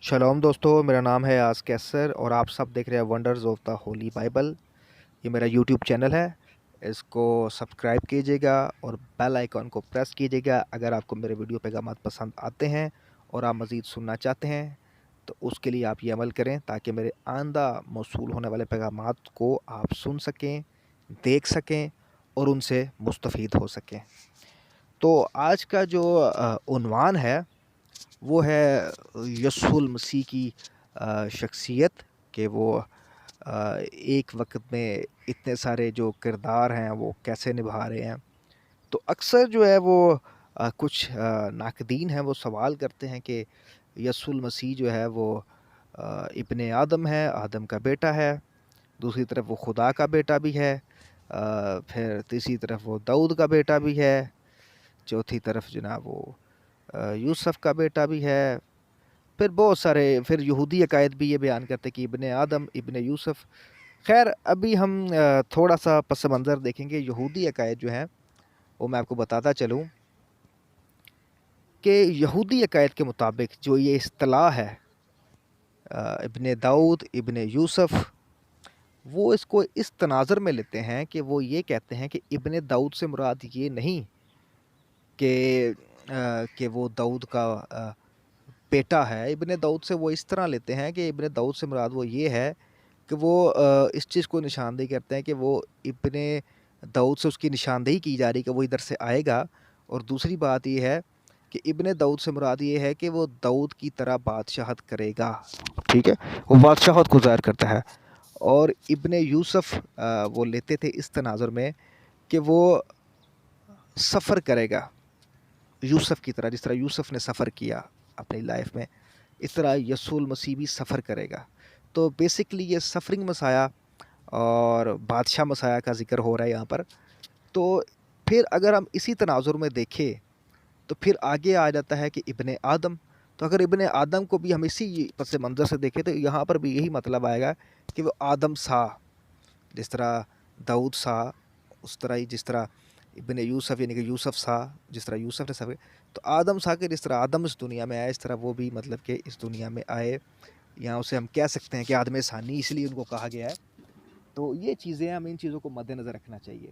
शलोम दोस्तों, मेरा नाम है आस कैसर और आप सब देख रहे हैं wonders of the Holi Bible. ये मेरा यूट्यूब चैनल है। इसको सब्सक्राइब कीजिएगा और बेल आइकॉन को प्रेस कीजिएगा अगर आपको मेरे वीडियो पैगामात पसंद आते हैं और आप मज़ीद सुनना चाहते हैं। तो उसके लिए आप ये अमल करें ताकि मेरे आइंदा मौसूल होने वाले पैगामात को आप सुन सकें, देख सकें और उनसे मुस्तफ़ीद हो सकें। तो आज का जो उन्वान है वो है यस्सुल मसीह की शख्सियत कि वो एक वक्त में इतने सारे जो किरदार हैं वो कैसे निभा रहे हैं। तो अक्सर जो है वो कुछ नाकदीन हैं वो सवाल करते हैं कि यस्सुल मसीह जो है वो इब्ने आदम है, आदम का बेटा है। दूसरी तरफ वो खुदा का बेटा भी है। फिर तीसरी तरफ वो दाऊद का बेटा भी है। चौथी तरफ जनाब वो यूसुफ का बेटा भी है। फिर बहुत सारे फिर यहूदी अकायद भी ये बयान करते कि इब्ने आदम, इब्ने यूसुफ। खैर अभी हम थोड़ा सा पस मंज़र देखेंगे यहूदी अकायद जो हैं वो मैं आपको बताता चलूँ कि यहूदी अकायद के मुताबिक जो ये इस्तिलाह है इब्ने दाऊद, इब्ने यूसुफ, वो इसको इस तनाज़ुर में लेते हैं कि वो ये कहते हैं कि इब्ने दाऊद से मुराद ये नहीं कि वो दाऊद का बेटा है। इब्ने दाऊद से वो इस तरह लेते हैं कि इब्ने दाऊद से मुराद वो ये है कि वो इस चीज़ को निशानदेही करते हैं कि वो इब्ने दाऊद से उसकी निशानदेही की जा रही है कि वो इधर से आएगा। और दूसरी बात ये है कि इब्ने दाऊद से मुराद ये है कि वो दाऊद की तरह बादशाहत करेगा, ठीक है? वो बादशाहत को ज़ाहिर करता है। और इब्ने यूसुफ वो लेते थे इस तनाज़ुर में कि वो सफ़र करेगा यूसुफ की तरह, जिस तरह यूसुफ ने सफ़र किया अपनी लाइफ में, इस तरह यसूल मसीह भी सफ़र करेगा। तो बेसिकली ये सफ़रिंग मसाया और बादशाह मसाया का ज़िक्र हो रहा है यहाँ पर। तो फिर अगर हम इसी तनाज़ुर में देखें तो फिर आगे आ जाता है कि इब्ने आदम। तो अगर इब्ने आदम को भी हम इसी पस मंज़र से देखें तो यहाँ पर भी यही मतलब आएगा कि वो आदम सा, जिस तरह दाऊद सा, उस तरह ही जिस तरह इब्ने यूसुफ यानी कि यूसुफ सा, जिस तरह यूसुफ ने सफ़र, तो आदम सा के जिस तरह आदम इस दुनिया में आया इस तरह वो भी मतलब कि इस दुनिया में आए। यहाँ उसे हम कह सकते हैं कि आदम सानी इसलिए उनको कहा गया है। तो ये चीज़ें हमें इन चीज़ों को मद्देनज़र रखना चाहिए।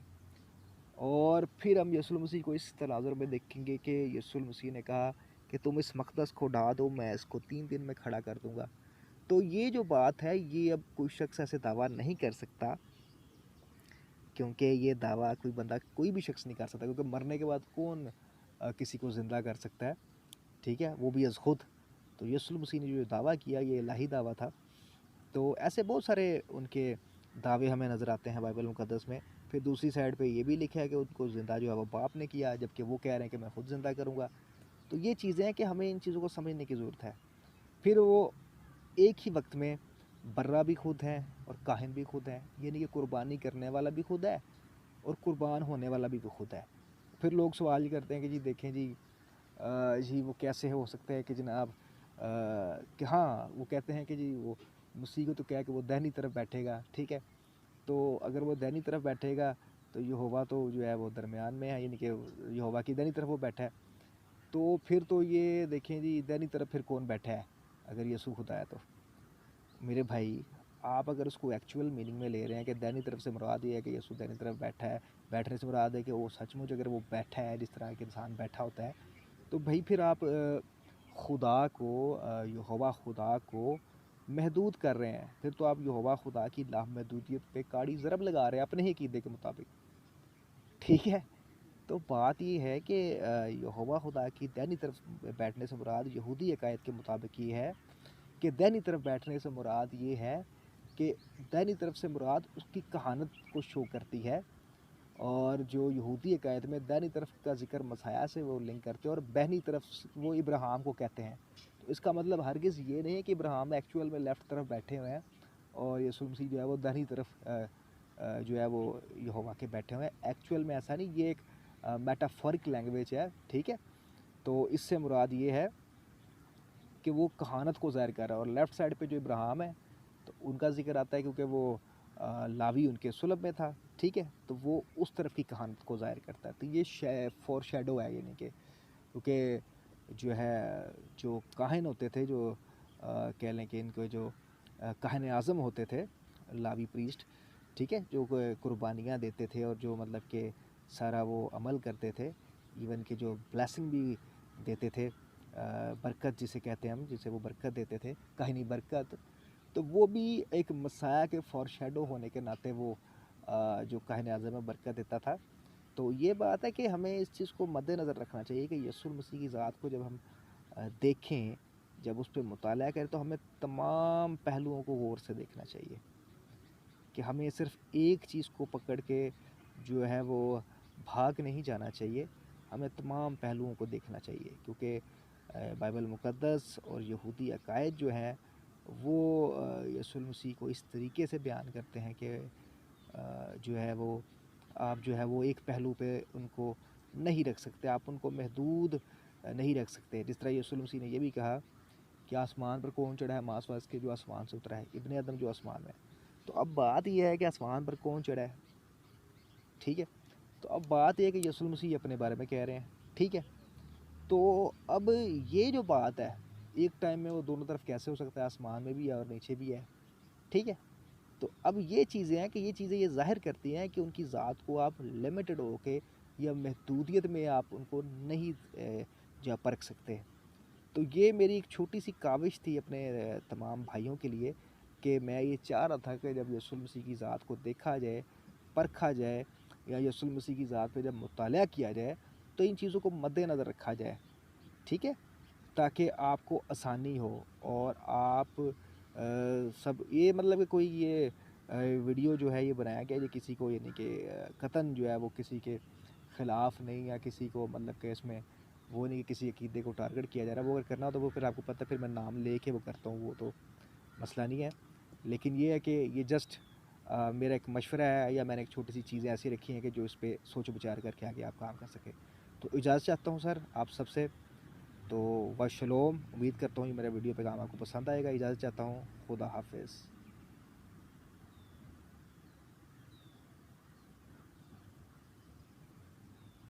और फिर हम यीशु मसीह को इस तनाज़ुर में देखेंगे कि यीशु मसीह ने कहा कि तुम इस मक़दस को ढा दो, मैं इसको 3 दिन में खड़ा कर दूँगा। तो ये जो बात है ये अब कोई शख्स ऐसे दावा नहीं कर सकता, क्योंकि ये दावा कोई बंदा कोई भी शख्स नहीं कर सकता, क्योंकि मरने के बाद कौन किसी को ज़िंदा कर सकता है, ठीक है? वो भी अज़ खुद। तो यीशु मसीह ने जो दावा किया ये इलाही दावा था। तो ऐसे बहुत सारे उनके दावे हमें नज़र आते हैं बाइबल मुक़द्दस में। फिर दूसरी साइड पे ये भी लिखा है कि उनको ज़िंदा जो है वो बाप ने किया, जबकि वो कह रहे हैं कि मैं खुद ज़िंदा करूँगा। तो ये चीज़ें हैं कि हमें इन चीज़ों को समझने की ज़रूरत है। फिर वो एक ही वक्त में बर्रा भी खुद हैं और काहिन भी खुद हैं, यानी कि कुर्बानी करने वाला भी खुद है और कुर्बान होने वाला भी खुद है। फिर लोग सवाल ये करते हैं कि जी देखें जी जी वो कैसे हो सकता है कि जनाब कि हाँ वो कहते हैं कि जी वो मसीह को तो क्या है कि वो दाहिनी तरफ बैठेगा, ठीक है? तो अगर वो दाहिनी तरफ बैठेगा तो यहोवा तो जो है वो दरमियान में है, यानी कि यहोवा की दाहिनी तरफ वो बैठा है। तो फिर तो ये देखें जी दाहिनी तरफ फिर कौन बैठा है अगर यीशु खुदा है तो? मेरे भाई, आप अगर उसको एक्चुअल मीनिंग में ले रहे हैं कि दाहिनी तरफ से मुराद ये है कि यीशु दाहिनी तरफ बैठा है, बैठने से मुराद है कि वो सचमुच अगर वो बैठा है जिस तरह के इंसान बैठा होता है, तो भाई फिर आप खुदा को यहोवा खुदा को महदूद कर रहे हैं। फिर तो आप यहोवा खुदा की लामहदूदियत पे काड़ी ज़रब लगा रहे हैं अपने ही अक़ीदे के मुताबिक, ठीक है? तो बात ये है कि यहोवा खुदा की दाहिनी तरफ बैठने से मुराद यहूदी अकायद के मुताबिक ये है कि दाहिनी तरफ बैठने से मुराद ये है कि दाहिनी तरफ से मुराद उसकी कहानत को शो करती है। और जो यहूदी अकायद में दाहिनी तरफ का ज़िक्र मसाया से वो लिंक करते हैं और बाहिनी तरफ वो इब्राहिम को कहते हैं। तो इसका मतलब हरगिज़ ये नहीं है कि इब्राहिम एक्चुअल में लेफ़्ट तरफ बैठे हुए हैं और यीशु मसीह जो है वो दाहिनी तरफ जो है वो यहोवा के बैठे हुए हैं। एक्चुअल में ऐसा नहीं, ये एक मेटाफोरिक लैंग्वेज है, ठीक है? तो इससे मुराद ये है कि वो कहानत को ज़ाहिर कर रहा है। और लेफ़्ट साइड पे जो इब्राहिम है तो उनका ज़िक्र आता है क्योंकि वो लावी उनके सुलभ में था, ठीक है? तो वो उस तरफ की कहानत को ज़ाहिर करता है। तो ये फोर शेडो है, यानी कि क्योंकि जो है जो काहिन होते थे, जो کہہ لیں کہ ان کو جو کاہن اعظم ہوتے تھے، لاوی پریسٹ، ٹھیک ہے، جو قربانیاں دیتے تھے اور جو مطلب کہ سارا وہ عمل کرتے تھے، ایون کہ جو بلیسنگ بھی دیتے تھے، برکت جسے کہتے ہیں ہم، جسے وہ برکت دیتے تھے، کاہنی برکت، تو وہ بھی ایک مسیح کے فور شیڈو ہونے کے ناطے وہ جو کاہن اعظم میں برکت دیتا تھا۔ تو یہ بات ہے کہ ہمیں اس چیز کو مد نظر رکھنا چاہیے کہ یسوع المسیح کی ذات کو جب ہم دیکھیں، جب اس پہ مطالعہ کریں، تو ہمیں تمام پہلوؤں کو غور سے دیکھنا چاہیے، کہ ہمیں صرف ایک چیز کو پکڑ کے جو ہے وہ بھاگ نہیں جانا چاہیے، ہمیں تمام پہلوؤں کو دیکھنا چاہیے، کیونکہ بائبل مقدس اور یہودی عقائد جو ہیں وہ یسوع المسیح کو اس طریقے سے بیان کرتے ہیں کہ جو ہے وہ آپ جو ہے وہ ایک پہلو پہ ان کو نہیں رکھ سکتے، آپ ان کو محدود نہیں رکھ سکتے۔ جس طرح یسوع المسیح نے یہ بھی کہا کہ آسمان پر کون چڑھا ہے، ماسواس کے جو آسمان سے اترا ہے، ابن آدم جو آسمان میں ہے۔ تو اب بات یہ ہے کہ آسمان پر کون چڑھا ہے، ٹھیک ہے، تو اب بات یہ ہے کہ یسوع المسیح اپنے بارے میں کہہ رہے ہیں، ٹھیک ہے، تو اب یہ جو بات ہے، ایک ٹائم میں وہ دونوں طرف کیسے ہو سکتا ہے، آسمان میں بھی ہے اور نیچے بھی ہے، ٹھیک ہے، تو اب یہ چیزیں ہیں کہ یہ چیزیں یہ ظاہر کرتی ہیں کہ ان کی ذات کو آپ لمیٹڈ ہو کے یا محدودیت میں آپ ان کو نہیں جو پرکھ سکتے۔ تو یہ میری ایک چھوٹی سی کاوش تھی اپنے تمام بھائیوں کے لیے، کہ میں یہ چاہ رہا تھا کہ جب یسوع المسیح کی ذات کو دیکھا جائے، پرکھا جائے، یا یسوع المسیح کی ذات پہ جب مطالعہ کیا جائے، تو ان چیزوں کو مد نظر رکھا جائے، ٹھیک ہے، تاکہ آپ کو آسانی ہو اور آپ سب یہ مطلب کہ کوئی یہ ویڈیو جو ہے یہ بنایا گیا یہ کسی کو یعنی کہ قطعاً جو ہے وہ کسی کے خلاف نہیں، یا کسی کو مطلب کہ اس میں وہ نہیں کہ کسی عقیدے کو ٹارگٹ کیا جا رہا ہے، وہ اگر کرنا ہو تو وہ پھر آپ کو پتہ، پھر میں نام لے کے وہ کرتا ہوں، وہ تو مسئلہ نہیں ہے، لیکن یہ ہے کہ یہ جسٹ میرا ایک مشورہ ہے، یا میں نے ایک چھوٹی سی چیزیں ایسی رکھی ہیں کہ جو اس پہ سوچ بچار کر کے آگے آپ کام کر سکے۔ تو اجازت چاہتا ہوں سر آپ سب سے، تو وشلوم، امید کرتا ہوں یہ میرا ویڈیو پیغام آپ کو پسند آئے گا، اجازت چاہتا ہوں، خدا حافظ۔